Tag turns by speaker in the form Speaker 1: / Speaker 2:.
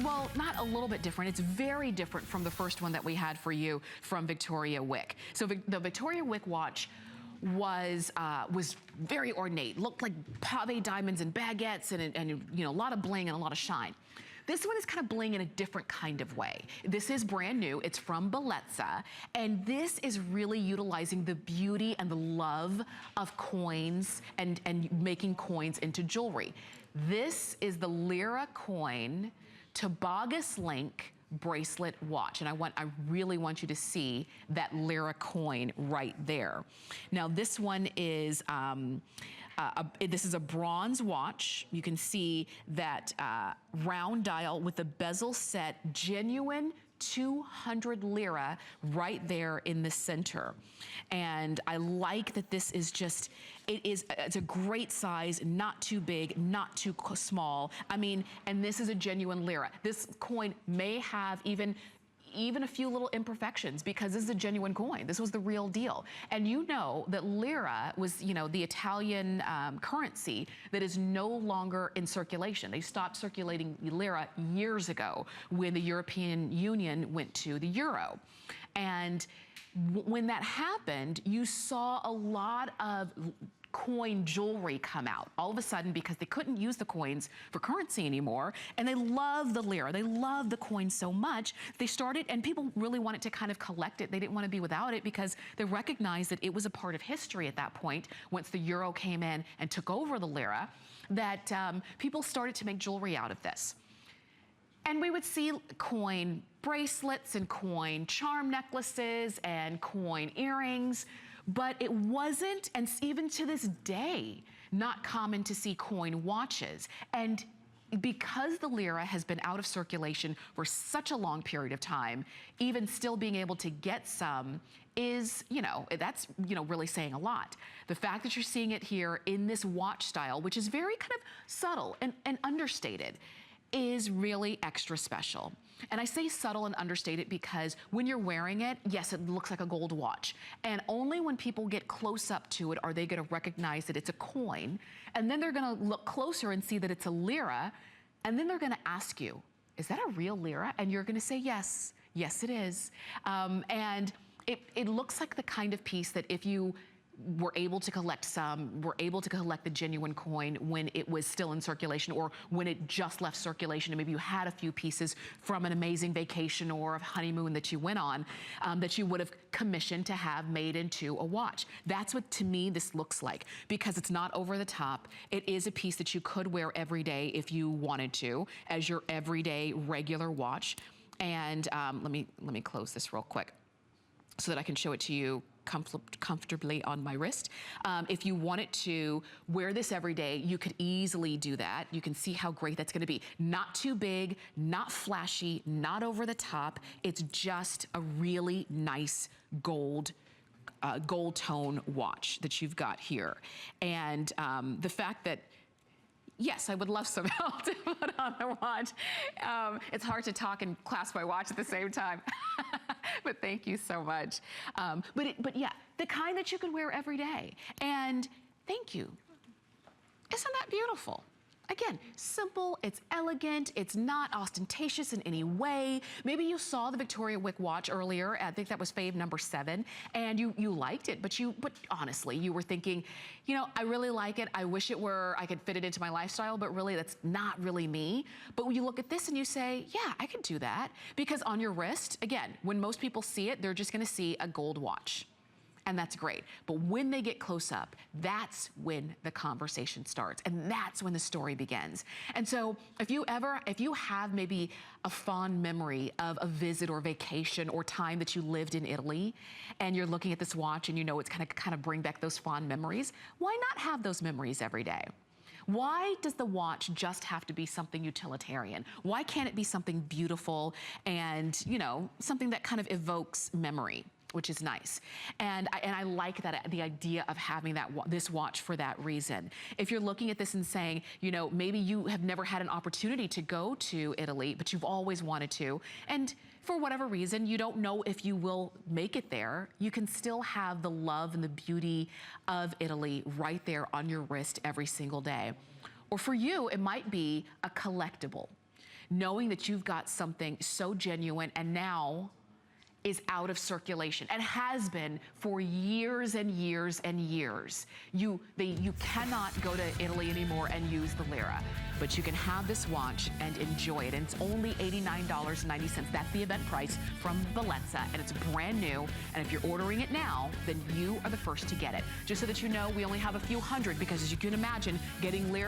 Speaker 1: well, not a little bit different. It's very different from the first one that we had for you from Victoria Wick. So the Victoria Wick watch was very ornate, looked like pave diamonds and baguettes and you know, a lot of bling and a lot of shine. This one is kind of bling in a different kind of way. This is brand new, it's from Bellezza, and this is really utilizing the beauty and the love of coins and making coins into jewelry. This is the Lira coin TubogasLink bracelet watch, and I really want you to see that Lira coin right there. Now this one is this is a bronze watch. You can see that round dial with the bezel set, genuine 200 Lira right there in the center. And I like that this is just, it's a great size, not too big, not too small. I mean, and this is a genuine Lira. This coin may have even a few little imperfections because this is a genuine coin. This was the real deal. And you know that Lira was, you know, the Italian currency that is no longer in circulation. They stopped circulating Lira years ago when the European Union went to the euro. And when that happened, you saw a lot of coin jewelry come out all of a sudden because they couldn't use the coins for currency anymore, and they love the Lira. They love the coin so much. They started, and people really wanted to kind of collect it. They didn't want to be without it because they recognized that it was a part of history at that point once the euro came in and took over the Lira, that people started to make jewelry out of this. And we would see coin bracelets and coin charm necklaces and coin earrings, but it wasn't, and even to this day, not common to see coin watches. And because the Lira has been out of circulation for such a long period of time, even still being able to get some is, you know, that's, you know, really saying a lot. The fact that you're seeing it here in this watch style, which is very kind of subtle and understated, is really extra special. And I say subtle and understated because when you're wearing it, yes, it looks like a gold watch. And only when people get close up to it are they gonna recognize that it's a coin. And then they're gonna look closer and see that it's a Lira. And then they're gonna ask you, is that a real Lira? And you're gonna say, yes, yes it is. And it looks like the kind of piece that if you were able to collect some, were able to collect the genuine coin when it was still in circulation or when it just left circulation, and maybe you had a few pieces from an amazing vacation or a honeymoon that you went on, that you would have commissioned to have made into a watch. That's what, to me, this looks like, because it's not over the top. It is a piece that you could wear every day if you wanted to, as your everyday regular watch. And let me close this real quick so that I can show it to you comfortably on my wrist. If you wanted to wear this every day, you could easily do that. You can see how great that's gonna be. Not too big, not flashy, not over the top. It's just a really nice gold tone watch that you've got here. And the fact that, yes, I would love some help to put on the watch. It's hard to talk and clasp my watch at the same time. But thank you so much. But yeah, the kind that you can wear every day. And thank you. Isn't that beautiful? Again, simple, it's elegant, it's not ostentatious in any way. Maybe you saw the Victoria Wick watch earlier, I think that was fave number 7, and you liked it, but honestly, you were thinking, you know, I really like it, I wish it were, I could fit it into my lifestyle, but really that's not really me. But when you look at this and you say, yeah, I could do that, because on your wrist, again, when most people see it, they're just gonna see a gold watch. And that's great. But when they get close up, that's when the conversation starts. And that's when the story begins. And so if you have maybe a fond memory of a visit or vacation or time that you lived in Italy, and you're looking at this watch and you know it's gonna kind of bring back those fond memories, why not have those memories every day? Why does the watch just have to be something utilitarian? Why can't it be something beautiful and, you know, something that kind of evokes memory, which is nice. And I like that, the idea of having this watch for that reason. If you're looking at this and saying, you know, maybe you have never had an opportunity to go to Italy, but you've always wanted to, and for whatever reason, you don't know if you will make it there, you can still have the love and the beauty of Italy right there on your wrist every single day. Or for you, it might be a collectible. knowing that you've got something so genuine and now is out of circulation and has been for years and years and years. You cannot go to Italy anymore and use the Lira, but you can have this watch and enjoy it. And it's only $89.90. That's the event price from Bellezza, and it's brand new. And if you're ordering it now, then you are the first to get it. Just so that you know, we only have a few hundred, because as you can imagine, getting Lira